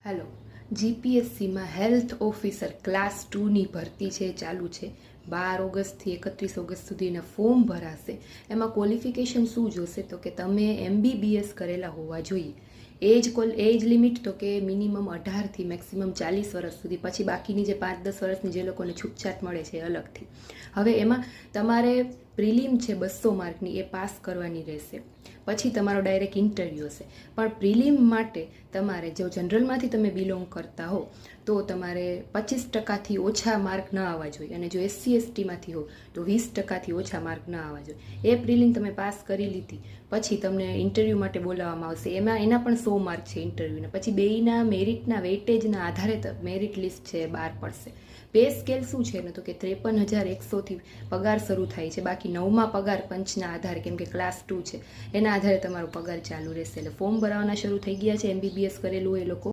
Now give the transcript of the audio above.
હાલો, જીપીએસસીમાં health officer class 2ની ભરતી છે ચાલુ છે. 12 ઓગસ્ટથી 31 ઓગસ્ટ સુધીના ફોર્મ ભરાશે. એમાં ક્વોલિફિકેશન શું જોશે તો કે તમે MBBS કરેલા હોવા જોઈએ. એજ લિમિટ તો કે મિનિમમ 18થી મેક્સિમમ 40 વર્ષ સુધી, પછી બાકીની જે 5-10 વર્ષની જે લોકોને છૂટછાટ મળે છે અલગથી. હવે એમાં તમારે પ્રિલિમ છે 200 માર્કની, એ પાસ કરવાની રહેશે. પછી તમારો ડાયરેક્ટ ઇન્ટરવ્યૂ હશે. પણ પ્રિલિમ માટે તમારે જો જનરલમાંથી તમે બિલોંગ કરતા હો તો તમારે 25%થી ઓછા માર્ક ન આવવા જોઈએ, અને જો SC/STમાંથી હો તો 20%થી ઓછા માર્ક ન આવવા જોઈએ. એ પ્રિલિમ તમે પાસ કરી લીધી પછી તમને ઇન્ટરવ્યૂ માટે બોલાવવામાં આવશે. એના પણ 100 માર્ક છે ઇન્ટરવ્યૂના. પછી બેયના મેરિટના વેઇટેજના આધારે મેરિટ લિસ્ટ છે બહાર પડશે. પે સ્કેલ શું છે ને તો કે 53,100થી પગાર શરૂ થાય છે. બાકી 9મા પગાર પંચના આધારે, કેમ કે ક્લાસ 2 છે એના આધારે તમારો પગાર ચાલુ રહેશે. એટલે ફોર્મ ભરાવાના શરૂ થઈ ગયા છે. MBBS કરેલું એ લોકો